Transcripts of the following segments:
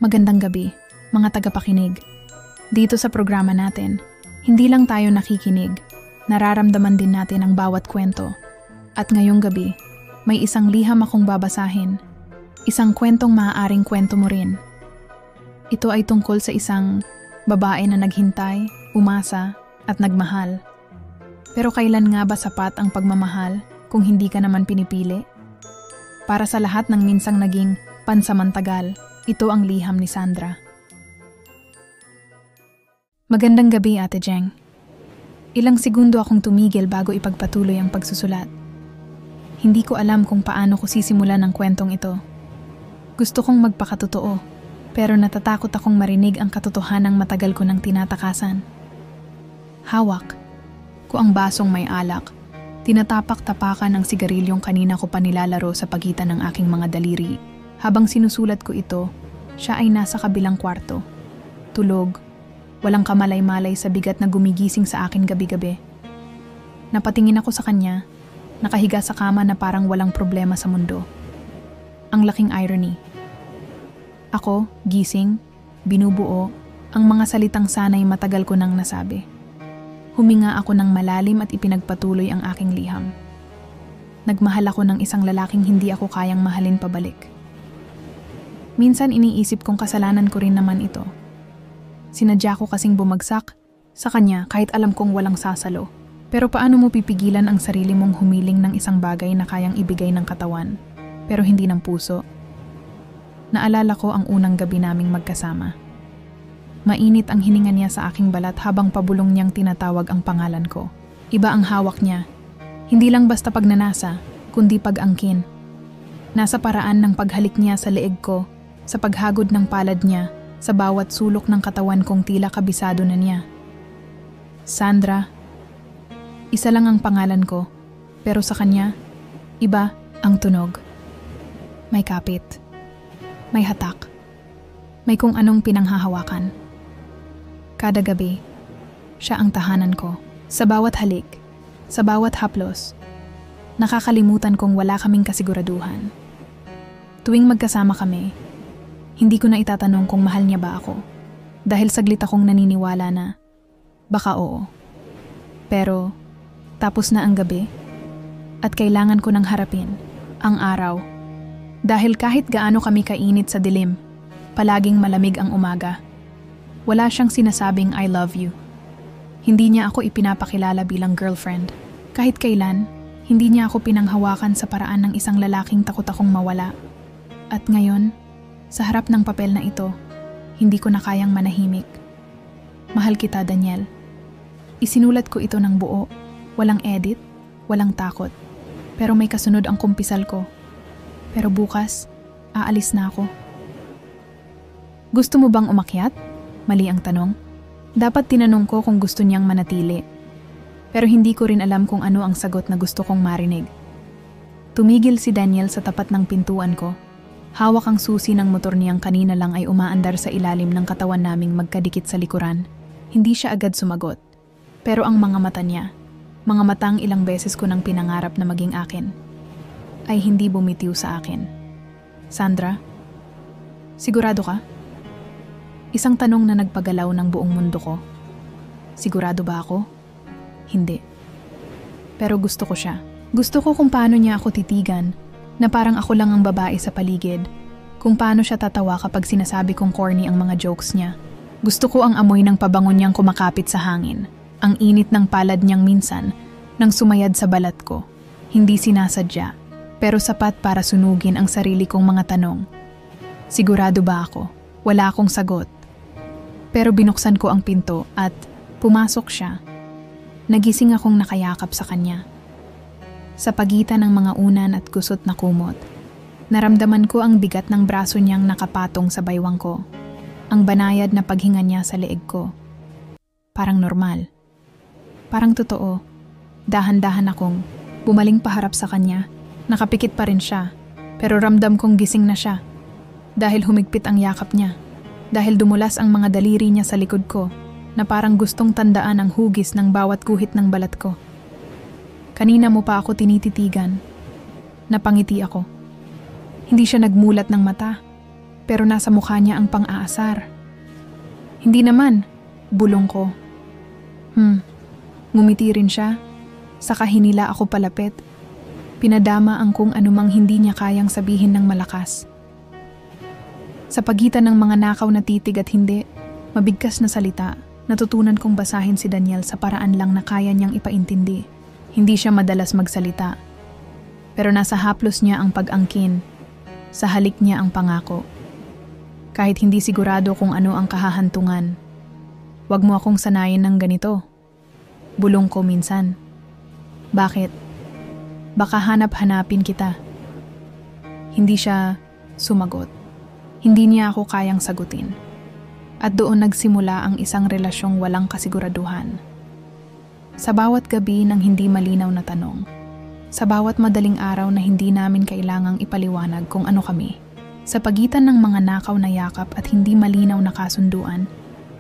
Magandang gabi, mga tagapakinig. Dito sa programa natin, hindi lang tayo nakikinig, nararamdaman din natin ang bawat kwento. At ngayong gabi, may isang liham akong babasahin. Isang kwentong maaaring kwento mo rin. Ito ay tungkol sa isang babae na naghintay, umasa, at nagmahal. Pero kailan nga ba sapat ang pagmamahal kung hindi ka naman pinipili? Para sa lahat ng minsang naging pansamantagal, ito ang liham ni Sandra. Magandang gabi, Ate Jeng. Ilang segundo akong tumigil bago ipagpatuloy ang pagsusulat. Hindi ko alam kung paano ko sisimulan ang kwentong ito. Gusto kong magpakatotoo, pero natatakot akong marinig ang katotohanang matagal ko nang tinatakasan. Hawak ko ang basong may alak. Tinatapak-tapakan ng sigarilyong kanina ko pa nilalaro sa pagitan ng aking mga daliri. Habang sinusulat ko ito, siya ay nasa kabilang kwarto. Tulog, walang kamalay-malay sa bigat na gumigising sa akin gabi-gabi. Napatingin ako sa kanya, nakahiga sa kama na parang walang problema sa mundo. Ang laking irony. Ako, gising, binubuo, ang mga salitang sana'y matagal ko nang nasabi. Huminga ako ng malalim at ipinagpatuloy ang aking liham. Nagmahal ako ng isang lalaking hindi ako kayang mahalin pabalik. Minsan iniisip kong kasalanan ko rin naman ito. Sinadya ko kasing bumagsak sa kanya kahit alam kong walang sasalo. Pero paano mo pipigilan ang sarili mong humiling ng isang bagay na kayang ibigay ng katawan, pero hindi ng puso? Naalala ko ang unang gabi naming magkasama. Mainit ang hininga niya sa aking balat habang pabulong niyang tinatawag ang pangalan ko. Iba ang hawak niya. Hindi lang basta pagnanasa, kundi pag-angkin. Nasa paraan ng paghalik niya sa leeg ko, sa paghagod ng palad niya, sa bawat sulok ng katawan kong tila kabisado na niya. Sandra. Isa lang ang pangalan ko, pero sa kanya, iba ang tunog. May kapit. May hatak. May kung anong pinanghahawakan. Kada gabi, siya ang tahanan ko. Sa bawat halik, sa bawat haplos, nakakalimutan kong wala kaming kasiguraduhan. Tuwing magkasama kami, hindi ko na itatanong kung mahal niya ba ako. Dahil saglit akong naniniwala na, baka oo. Pero, tapos na ang gabi, at kailangan ko nang harapin ang araw. Dahil kahit gaano kami kainit sa dilim, palaging malamig ang umaga. Wala siyang sinasabing I love you. Hindi niya ako ipinapakilala bilang girlfriend. Kahit kailan, hindi niya ako pinanghawakan sa paraan ng isang lalaking takot akong mawala. At ngayon, sa harap ng papel na ito, hindi ko na kayang manahimik. Mahal kita, Daniel. Isinulat ko ito ng buo, walang edit, walang takot. Pero may kasunod ang kumpisal ko. Pero bukas, aalis na ako. Gusto mo bang umakyat? Mali ang tanong. Dapat tinanong ko kung gusto niyang manatili. Pero hindi ko rin alam kung ano ang sagot na gusto kong marinig. Tumigil si Daniel sa tapat ng pintuan ko. Hawak ang susi ng motor niyang kanina lang ay umaandar sa ilalim ng katawan naming magkadikit sa likuran. Hindi siya agad sumagot. Pero ang mga mata niya, mga matang ilang beses ko nang pinangarap na maging akin, ay hindi bumitiw sa akin. Sandra, sigurado ka? Isang tanong na nagpagalaw ng buong mundo ko. Sigurado ba ako? Hindi. Pero gusto ko siya. Gusto ko kung paano niya ako titigan, na parang ako lang ang babae sa paligid, kung paano siya tatawa kapag sinasabi kong corny ang mga jokes niya. Gusto ko ang amoy ng pabango niyang kumakapit sa hangin, ang init ng palad niyang minsan, nang sumayad sa balat ko. Hindi sinasadya, pero sapat para sunugin ang sarili kong mga tanong. Sigurado ba ako? Wala akong sagot. Pero binuksan ko ang pinto at pumasok siya. Nagising akong nakayakap sa kanya. Sa pagitan ng mga unan at kusot na kumot, naramdaman ko ang bigat ng braso niyang nakapatong sa baywang ko. Ang banayad na paghinga niya sa leeg ko. Parang normal. Parang totoo. Dahan-dahan akong bumaling paharap sa kanya. Nakapikit pa rin siya, pero ramdam kong gising na siya. Dahil humigpit ang yakap niya. Dahil dumulas ang mga daliri niya sa likod ko, na parang gustong tandaan ang hugis ng bawat guhit ng balat ko. Kanina mo pa ako tinititigan. Napangiti ako. Hindi siya nagmulat ng mata. Pero nasa mukha niya ang pang-aasar. Hindi naman, bulong ko. Ngumiti rin siya, saka hinila ako palapit. Pinadama ang kung anumang hindi niya kayang sabihin ng malakas. Sa pagitan ng mga nakaw na titig at hindi, mabigkas na salita, natutunan kong basahin si Daniel sa paraan lang na kaya niyang ipaintindi. Hindi siya madalas magsalita. Pero nasa haplos niya ang pag-angkin, sa halik niya ang pangako. Kahit hindi sigurado kung ano ang kahahantungan, wag mo akong sanayin ng ganito. Bulong ko minsan. Bakit? Baka hanap-hanapin kita. Hindi siya sumagot. Hindi niya ako kayang sagutin. At doon nagsimula ang isang relasyong walang kasiguraduhan. Sa bawat gabi ng hindi malinaw na tanong, sa bawat madaling araw na hindi namin kailangang ipaliwanag kung ano kami, sa pagitan ng mga nakaw na yakap at hindi malinaw na kasunduan,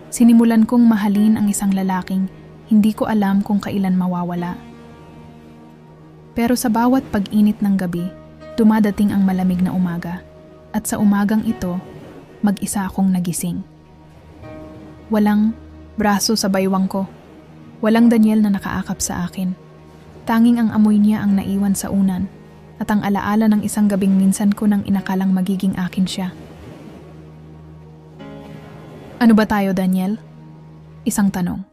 sinimulan kong mahalin ang isang lalaking hindi ko alam kung kailan mawawala. Pero sa bawat pag-init ng gabi, dumadating ang malamig na umaga. At sa umagang ito, mag-isa akong nagising. Walang braso sa baywang ko. Walang Daniel na nakaakap sa akin. Tanging ang amoy niya ang naiwan sa unan at ang alaala ng isang gabing minsan ko nang inakalang magiging akin siya. Ano ba tayo, Daniel? Isang tanong.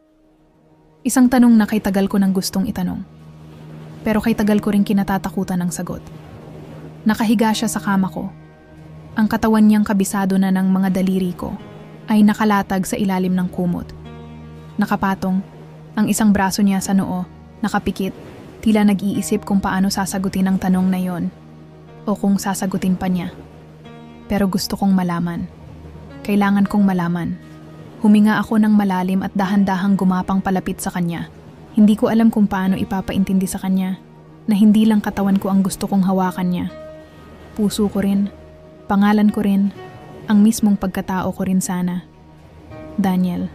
Isang tanong na kay tagal ko nang gustong itanong. Pero kay tagal ko rin kinatatakutan ng sagot. Nakahiga siya sa kama ko. Ang katawan niyang kabisado na ng mga daliri ko ay nakalatag sa ilalim ng kumot. Nakapatong, ang isang braso niya sa noo, nakapikit, tila nag-iisip kung paano sasagutin ang tanong na yon o kung sasagutin pa niya. Pero gusto kong malaman. Kailangan kong malaman. Huminga ako ng malalim at dahan-dahang gumapang palapit sa kanya. Hindi ko alam kung paano ipapaintindi sa kanya na hindi lang katawan ko ang gusto kong hawakan niya. Puso ko rin, pangalan ko rin, ang mismong pagkatao ko rin sana. Daniel.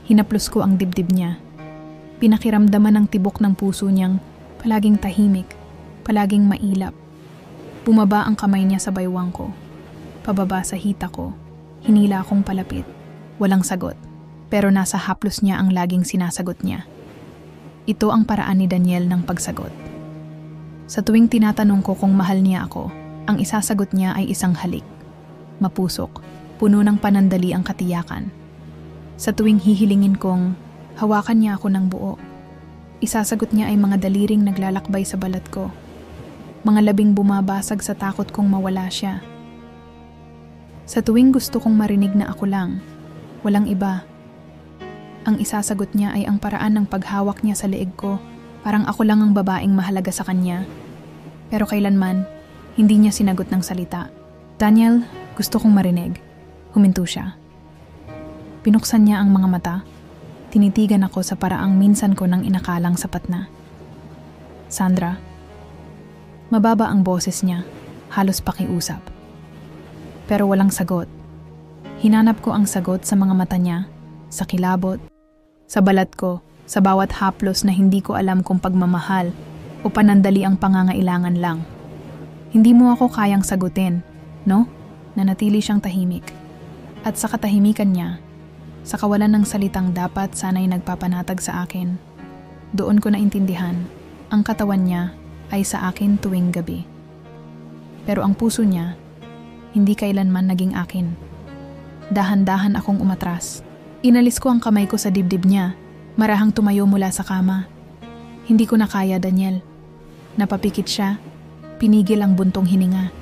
Hinaplos ko ang dibdib niya. Pinakiramdaman ang tibok ng puso niyang palaging tahimik, palaging mailap. Bumaba ang kamay niya sa baywang ko. Pababa sa hita ko, hinila akong palapit. Walang sagot, pero nasa haplos niya ang laging sinasagot niya. Ito ang paraan ni Daniel ng pagsagot. Sa tuwing tinatanong ko kung mahal niya ako, ang isasagot niya ay isang halik. Mapusok, puno ng panandali ang katiyakan. Sa tuwing hihilingin kong hawakan niya ako ng buo, isasagot niya ay mga daliring naglalakbay sa balat ko. Mga labing bumabasag sa takot kong mawala siya. Sa tuwing gusto kong marinig na ako lang, walang iba, ang isasagot niya ay ang paraan ng paghawak niya sa leeg ko, parang ako lang ang babaeng mahalaga sa kanya. Pero kailanman, hindi niya sinagot ng salita. Daniel, gusto kong marinig. Huminto siya. Pinuksan niya ang mga mata. Tinitigan ako sa paraang minsan ko nang inakalang sapat na. Sandra. Mababa ang boses niya, halos pakiusap. Pero walang sagot. Hinanap ko ang sagot sa mga mata niya, sa kilabot, sa balat ko, sa bawat haplos na hindi ko alam kung pagmamahal o panandali ang pangangailangan lang. Hindi mo ako kayang sagutin, no? Nanatili siyang tahimik. At sa katahimikan niya, sa kawalan ng salitang dapat sana'y nagpapanatag sa akin, doon ko naintindihan, ang katawan niya ay sa akin tuwing gabi. Pero ang puso niya, hindi kailanman naging akin. Dahan-dahan akong umatras. Inalis ko ang kamay ko sa dibdib niya, marahang tumayo mula sa kama. Hindi ko na kaya, Daniel. Napapikit siya, pinigil ang buntong hininga.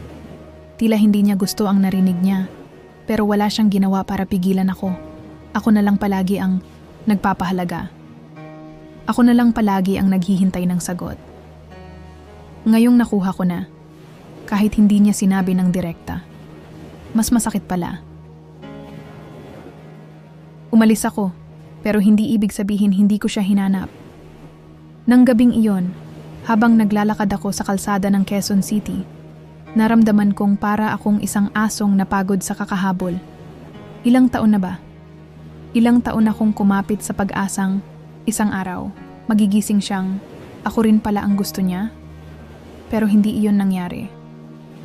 Tila hindi niya gusto ang narinig niya, pero wala siyang ginawa para pigilan ako. Ako na lang palagi ang nagpapahalaga. Ako na lang palagi ang naghihintay ng sagot. Ngayong nakuha ko na, kahit hindi niya sinabi ng direkta. Mas masakit pala. Umalis ako, pero hindi ibig sabihin hindi ko siya hinanap. Nang gabing iyon, habang naglalakad ako sa kalsada ng Quezon City, naramdaman kong para akong isang asong napagod sa kakahabol. Ilang taon na ba? Ilang taon akong kumapit sa pag-asang, isang araw, magigising siyang, ako rin pala ang gusto niya? Pero hindi iyon nangyari.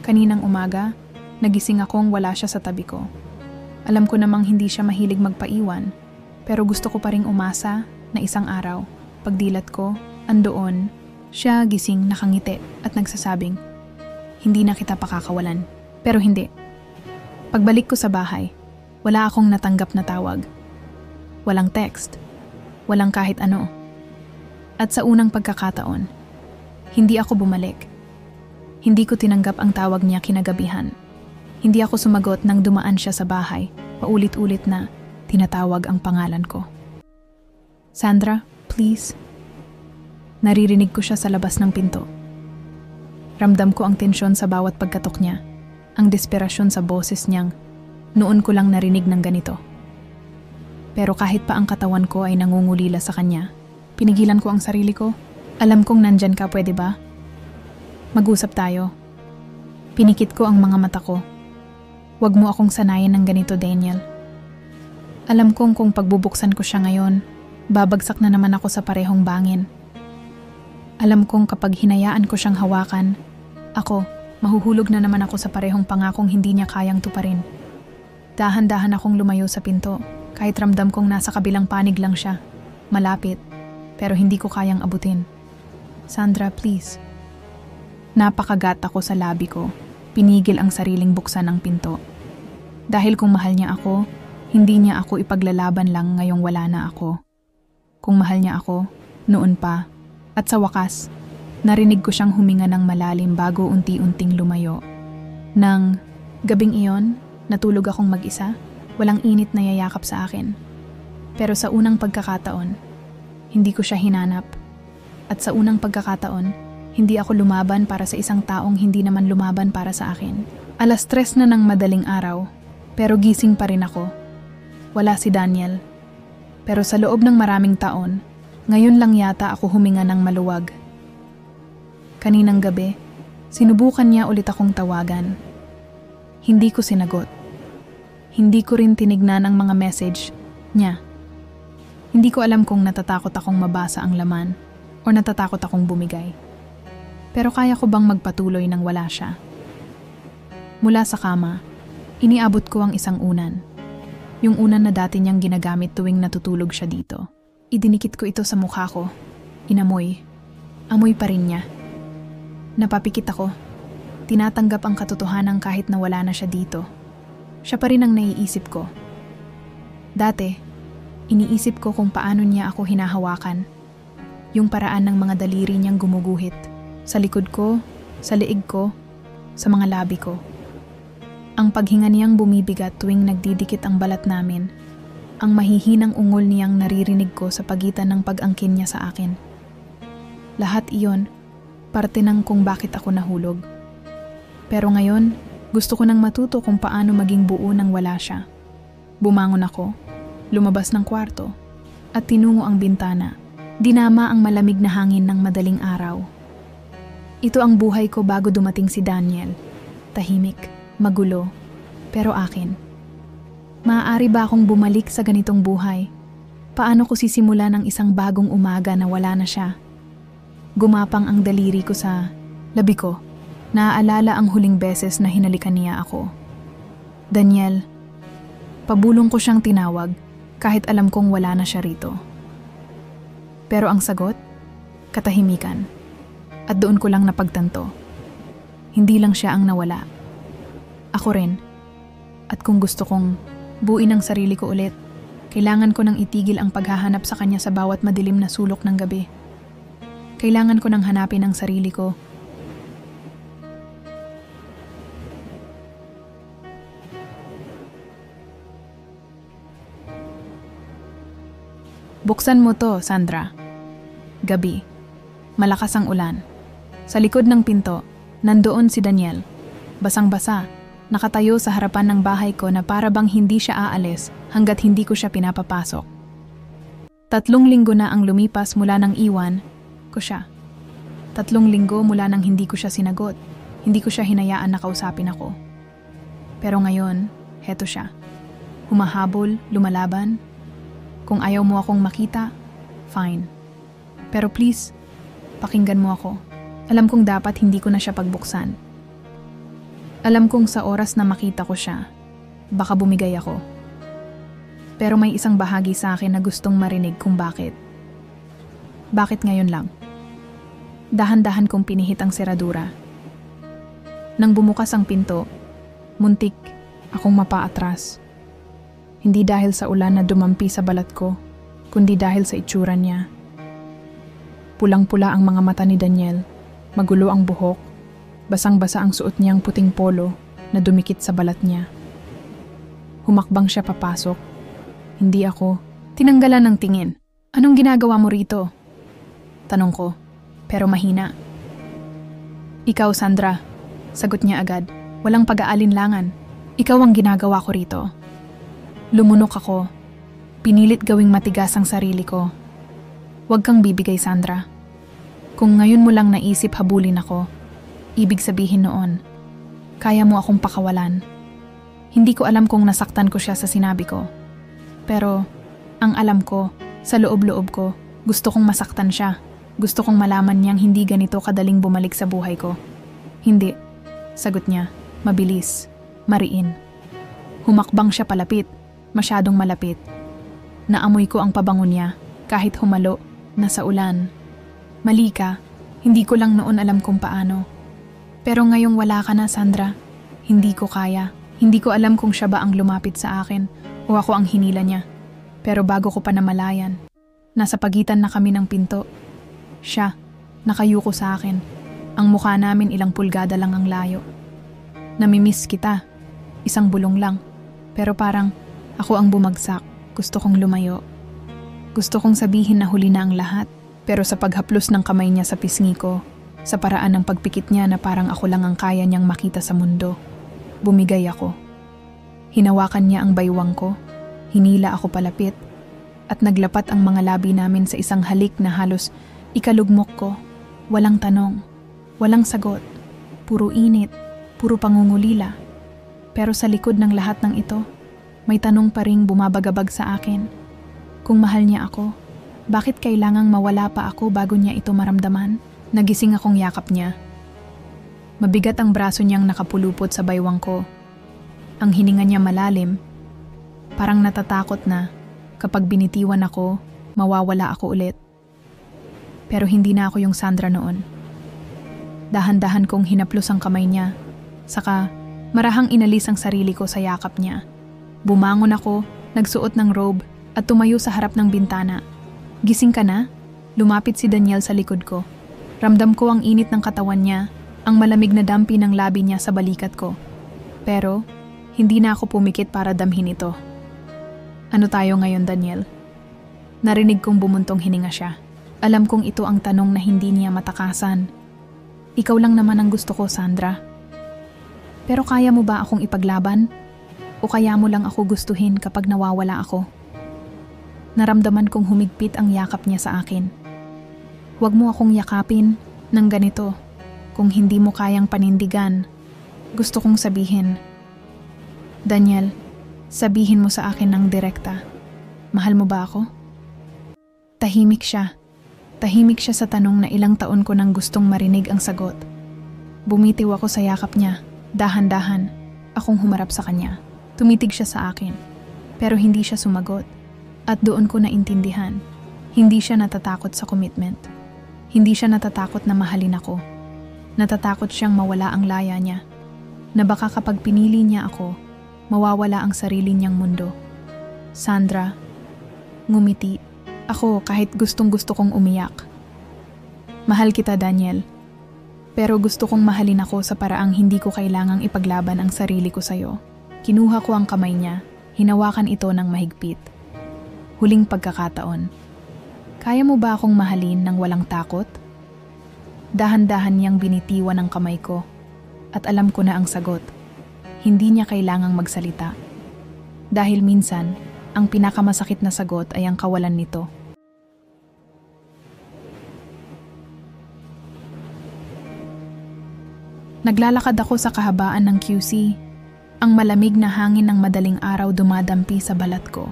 Kaninang umaga, Nagising akong wala siya sa tabi ko. Alam ko namang hindi siya mahilig magpaiwan, pero gusto ko pa ring umasa na isang araw, pagdilat ko, andoon, siya gising nakangiti at nagsasabing, "Hindi na kita pakakawalan." Pero hindi. Pagbalik ko sa bahay, wala akong natanggap na tawag. Walang text. Walang kahit ano. At sa unang pagkakataon, hindi ako bumalik. Hindi ko tinanggap ang tawag niya kinagabihan. Hindi ako sumagot nang dumaan siya sa bahay, paulit-ulit na tinatawag ang pangalan ko. "Sandra, please." Naririnig ko siya sa labas ng pinto. Ramdam ko ang tensyon sa bawat pagkatok niya, ang desperasyon sa boses niyang noon ko lang narinig ng ganito. Pero kahit pa ang katawan ko ay nangungulila sa kanya, pinigilan ko ang sarili ko. "Alam kong nandyan ka, pwede ba? Mag-usap tayo." Pinikit ko ang mga mata ko. "Huwag mo akong sanayin ng ganito, Daniel. Alam kong kung pagbubuksan ko siya ngayon, babagsak na naman ako sa parehong bangin. Alam kong kapag hinayaan ko siyang hawakan, ako, mahuhulog na naman ako sa parehong pangakong hindi niya kayang tuparin." Dahan-dahan akong lumayo sa pinto, kahit ramdam kong nasa kabilang panig lang siya. Malapit, pero hindi ko kayang abutin. "Sandra, please." Napakagat ako sa labi ko. Pinigil ang sariling buksan ng pinto. Dahil kung mahal niya ako, hindi niya ako ipaglalaban lang ngayong wala na ako. Kung mahal niya ako, noon pa. At sa wakas, narinig ko siyang huminga ng malalim bago unti-unting lumayo. Nang gabing iyon, natulog akong mag-isa, walang init na yayakap sa akin. Pero sa unang pagkakataon, hindi ko siya hinanap. At sa unang pagkakataon, hindi ako lumaban para sa isang taong hindi naman lumaban para sa akin. 3:00 na ng madaling araw, pero gising pa rin ako. Wala si Daniel. Pero sa loob ng maraming taon, ngayon lang yata ako huminga ng maluwag. Kaninang gabi, sinubukan niya ulit akong tawagan. Hindi ko sinagot. Hindi ko rin tinignan ang mga message niya. Hindi ko alam kung natatakot akong mabasa ang laman o natatakot akong bumigay. Pero kaya ko bang magpatuloy nang wala siya? Mula sa kama, iniabot ko ang isang unan. Yung unan na dati niyang ginagamit tuwing natutulog siya dito. Idinikit ko ito sa mukha ko. Inamoy. Amoy pa rin niya. Napapikit ako. Tinatanggap ang katotohanan kahit na wala na siya dito. Siya pa rin ang naiisip ko. Dati, iniisip ko kung paano niya ako hinahawakan. Yung paraan ng mga daliri niyang gumuguhit. Sa likod ko, sa liig ko, sa mga labi ko. Ang paghinga niyang bumibigat tuwing nagdidikit ang balat namin. Ang mahihinang ungol niyang naririnig ko sa pagitan ng pag-angkin niya sa akin. Lahat iyon, parte ng kung bakit ako nahulog. Pero ngayon, gusto ko nang matuto kung paano maging buo nang wala siya. Bumangon ako, lumabas ng kwarto, at tinungo ang bintana. Dinama ang malamig na hangin ng madaling araw. Ito ang buhay ko bago dumating si Daniel. Tahimik, magulo, pero akin. Maaari ba akong bumalik sa ganitong buhay? Paano ko sisimulan ang isang bagong umaga na wala na siya? Gumapang ang daliri ko sa labi ko. Naaalala ang huling beses na hinalikan niya ako. "Daniel." Pabulong ko siyang tinawag kahit alam kong wala na siya rito. Pero ang sagot, katahimikan. At doon ko lang napagtanto. Hindi lang siya ang nawala. Ako rin. At kung gusto kong buuin ang sarili ko ulit, kailangan ko nang itigil ang paghahanap sa kanya sa bawat madilim na sulok ng gabi. Kailangan ko nang hanapin ang sarili ko. "Buksan mo to, Sandra." Gabi. Malakas ang ulan. Sa likod ng pinto, nandoon si Daniel. Basang-basa, nakatayo sa harapan ng bahay ko na para bang hindi siya aalis hanggat hindi ko siya pinapapasok. 3 linggo na ang lumipas mula nang iwan ko siya. 3 linggo mula nang hindi ko siya sinagot. Hindi ko siya hinayaan na kausapin ako. Pero ngayon, heto siya. Humahabol, lumalaban. Kung ayaw mo akong makita, fine. Pero please, pakinggan mo ako. Alam kong dapat hindi ko na siya pagbuksan. Alam kong sa oras na makita ko siya, baka bumigay ako. Pero may isang bahagi sa akin na gustong marinig kung bakit. Bakit ngayon lang? Dahan-dahan kong pinihit ang seradura. Nang bumukas ang pinto, muntik akong mapaatras. Hindi dahil sa ulan na dumampi sa balat ko, kundi dahil sa itsura niya. Pulang-pula ang mga mata ni Daniel, magulo ang buhok, basang-basa ang suot niyang puting polo na dumikit sa balat niya. Humakbang siya papasok. Hindi ako. Tinanggalan ng tingin. Anong ginagawa mo rito? Tanong ko, pero mahina. Ikaw, Sandra. Sagot niya agad. Walang pag-aalinlangan. Ikaw ang ginagawa ko rito. Lumunok ako. Pinilit gawing matigas ang sarili ko. Huwag kang bibigay, Sandra. Kung ngayon mo lang naisip habulin ako, ibig sabihin noon, kaya mo akong pakawalan. Hindi ko alam kung nasaktan ko siya sa sinabi ko. Pero, ang alam ko, sa loob-loob ko, gusto kong masaktan siya. Gusto kong malaman niyang hindi ganito kadaling bumalik sa buhay ko. Hindi, sagot niya, mabilis, mariin. Humakbang siya palapit, masyadong malapit. Naamoy ko ang pabango niya, kahit humalo, nasa ulan. Mali ka, hindi ko lang noon alam kung paano. Pero ngayong wala ka na, Sandra, hindi ko kaya. Hindi ko alam kung siya ba ang lumapit sa akin o ako ang hinila niya. Pero bago ko pa namalayan, nasa pagitan na kami ng pinto. Siya, nakayuko sa akin. Ang mukha namin ilang pulgada lang ang layo. Namimiss kita. Isang bulong lang. Pero parang ako ang bumagsak. Gusto kong lumayo. Gusto kong sabihin na huli na ang lahat. Pero sa paghaplos ng kamay niya sa pisngi ko, sa paraan ng pagpikit niya na parang ako lang ang kaya niyang makita sa mundo, bumigay ako. Hinawakan niya ang baywang ko, hinila ako palapit, at naglapat ang mga labi namin sa isang halik na halos ikalugmok ko. Walang tanong, walang sagot, puro init, puro pangungulila. Pero sa likod ng lahat ng ito, may tanong pa ring bumabagabag sa akin. Kung mahal niya ako, bakit kailangang mawala pa ako bago niya ito maramdaman? Nagising akong yakap niya. Mabigat ang braso niyang nakapulupot sa baywang ko. Ang hininga niya malalim, parang natatakot na kapag binitiwan ako, mawawala ako ulit. Pero hindi na ako yung Sandra noon. Dahan-dahan kong hinaplos ang kamay niya, saka marahang inalis ang sarili ko sa yakap niya. Bumangon ako, nagsuot ng robe at tumayo sa harap ng bintana. Gising ka na? Lumapit si Daniel sa likod ko. Ramdam ko ang init ng katawan niya, ang malamig na dampi ng labi niya sa balikat ko. Pero, hindi na ako pumikit para damhin ito. Ano tayo ngayon, Daniel? Narinig kong bumuntong hininga siya. Alam kong ito ang tanong na hindi niya matakasan. Ikaw lang naman ang gusto ko, Sandra. Pero kaya mo ba akong ipaglaban? O kaya mo lang ako gustuhin kapag nawawala ako? Naramdaman kong humigpit ang yakap niya sa akin. Huwag mo akong yakapin ng ganito. Kung hindi mo kayang panindigan, gusto kong sabihin. Daniel, sabihin mo sa akin ng direkta. Mahal mo ba ako? Tahimik siya. Tahimik siya sa tanong na ilang taon ko nang gustong marinig ang sagot. Bumitiw ako sa yakap niya. Dahan-dahan, akong humarap sa kanya. Tumitig siya sa akin. Pero hindi siya sumagot. At doon ko naintindihan. Hindi siya natatakot sa commitment. Hindi siya natatakot na mahalin ako. Natatakot siyang mawala ang laya niya. Na baka kapag pinili niya ako, mawawala ang sarili niyang mundo. Sandra, ngumiti. Ako kahit gustong-gusto kong umiyak. Mahal kita, Daniel. Pero gusto kong mahalin ako sa paraang hindi ko kailangang ipaglaban ang sarili ko sa'yo. Kinuha ko ang kamay niya, hinawakan ito ng mahigpit. Huling pagkakataon. Kaya mo ba akong mahalin ng walang takot? Dahan-dahan niyang binitiwan ang kamay ko at alam ko na ang sagot. Hindi niya kailangang magsalita. Dahil minsan, ang pinakamasakit na sagot ay ang kawalan nito. Naglalakad ako sa kahabaan ng QC. Ang malamig na hangin ng madaling araw dumadampi sa balat ko.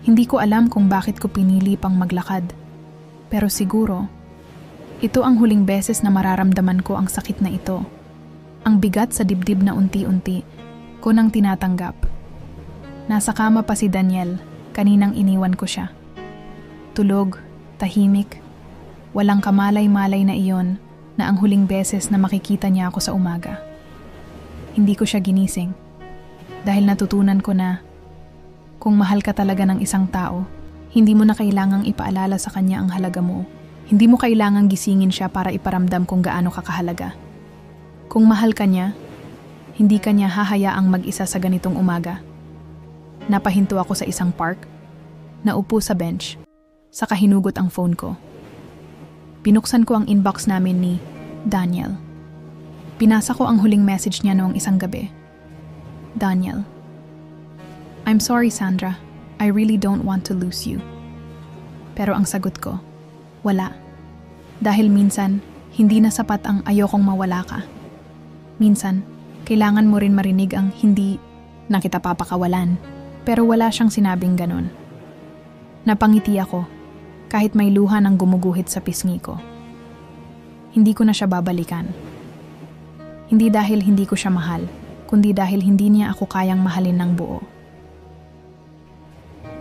Hindi ko alam kung bakit ko pinili pang maglakad. Pero siguro, ito ang huling beses na mararamdaman ko ang sakit na ito. Ang bigat sa dibdib na unti-unti ko nang tinatanggap. Nasa kama pa si Daniel, kaninang iniwan ko siya. Tulog, tahimik, walang kamalay-malay na iyon na ang huling beses na makikita niya ako sa umaga. Hindi ko siya ginising dahil natutunan ko na kung mahal ka talaga ng isang tao, hindi mo na kailangang ipaalala sa kanya ang halaga mo. Hindi mo kailangang gisingin siya para iparamdam kung gaano ka kahalaga. Kung mahal ka niya, hindi ka niya hahayaang mag-isa sa ganitong umaga. Napahinto ako sa isang park, naupo sa bench, saka hinugot ang phone ko. Binuksan ko ang inbox namin ni Daniel. Pinasa ko ang huling message niya noong isang gabi. Daniel, I'm sorry Sandra, I really don't want to lose you. Pero ang sagot ko, wala. Dahil minsan, hindi na sapat ang ayokong mawala ka. Minsan, kailangan mo rin marinig ang hindi na kita papakawalan. Pero wala siyang sinabing ganon. Napangiti ako, kahit may luha ng gumuguhit sa pisngi ko. Hindi ko na siya babalikan. Hindi dahil hindi ko siya mahal, kundi dahil hindi niya ako kayang mahalin ng buo.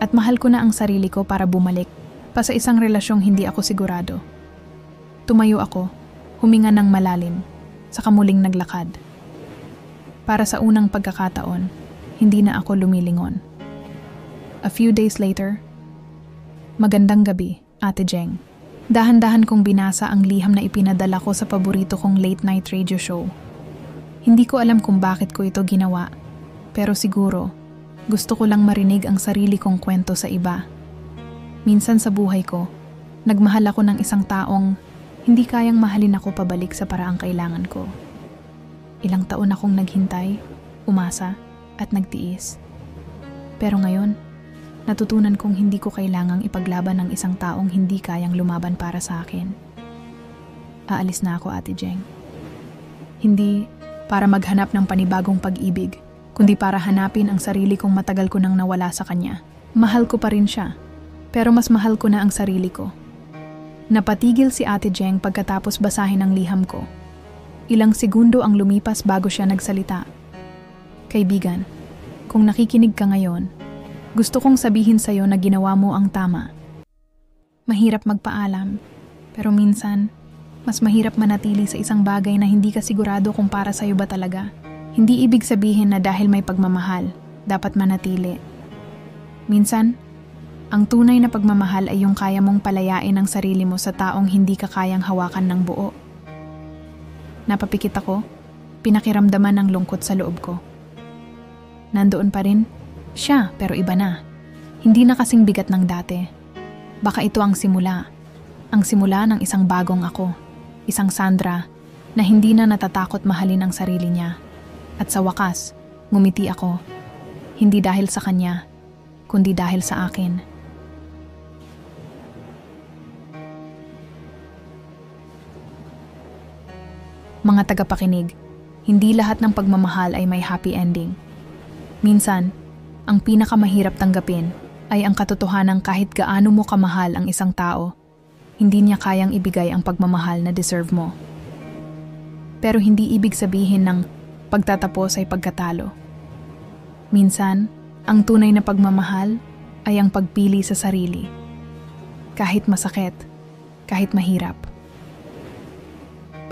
At mahal ko na ang sarili ko para bumalik pa sa isang relasyong hindi ako sigurado. Tumayo ako, huminga ng malalim, saka muling naglakad. Para sa unang pagkakataon, hindi na ako lumilingon. A few days later, magandang gabi, Ate Jeng. Dahan-dahan kong binasa ang liham na ipinadala ko sa paborito kong late-night radio show. Hindi ko alam kung bakit ko ito ginawa, pero siguro, gusto ko lang marinig ang sarili kong kwento sa iba. Minsan sa buhay ko, nagmahal ako ng isang taong hindi kayang mahalin ako pabalik sa paraang kailangan ko. Ilang taon akong naghintay, umasa, at nagtiis. Pero ngayon, natutunan kong hindi ko kailangang ipaglaban ng isang taong hindi kayang lumaban para sa akin. Aalis na ako, Ate Jeng. Hindi para maghanap ng panibagong pag-ibig, kundi para hanapin ang sarili kong matagal ko nang nawala sa kanya. Mahal ko pa rin siya, pero mas mahal ko na ang sarili ko. Napatigil si Ate Jeng pagkatapos basahin ang liham ko. Ilang segundo ang lumipas bago siya nagsalita. Kaibigan, kung nakikinig ka ngayon, gusto kong sabihin sa'yo na ginawa mo ang tama. Mahirap magpaalam, pero minsan, mas mahirap manatili sa isang bagay na hindi ka sigurado kung para sa'yo ba talaga. Hindi ibig sabihin na dahil may pagmamahal, dapat manatili. Minsan, ang tunay na pagmamahal ay yung kaya mong palayain ang sarili mo sa taong hindi ka kayang hawakan ng buo. Napapikit ako, pinakiramdaman ang lungkot sa loob ko. Nandoon pa rin, siya pero iba na. Hindi na kasing bigat ng dati. Baka ito ang simula ng isang bagong ako, isang Sandra na hindi na natatakot mahalin ang sarili niya. At sa wakas, ngumiti ako, hindi dahil sa kanya, kundi dahil sa akin. Mga tagapakinig, hindi lahat ng pagmamahal ay may happy ending. Minsan, ang pinakamahirap tanggapin ay ang katotohanan kahit gaano mo kamahal ang isang tao, hindi niya kayang ibigay ang pagmamahal na deserve mo. Pero hindi ibig sabihin ng pagtatapos ay pagkatalo. Minsan, ang tunay na pagmamahal ay ang pagpili sa sarili. Kahit masakit, kahit mahirap.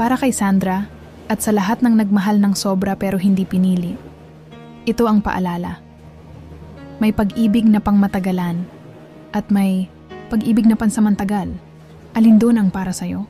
Para kay Sandra at sa lahat ng nagmahal ng sobra pero hindi pinili, ito ang paalala. May pag-ibig na pangmatagalan at may pag-ibig na pansamantagal. Alin doon ang para sa'yo?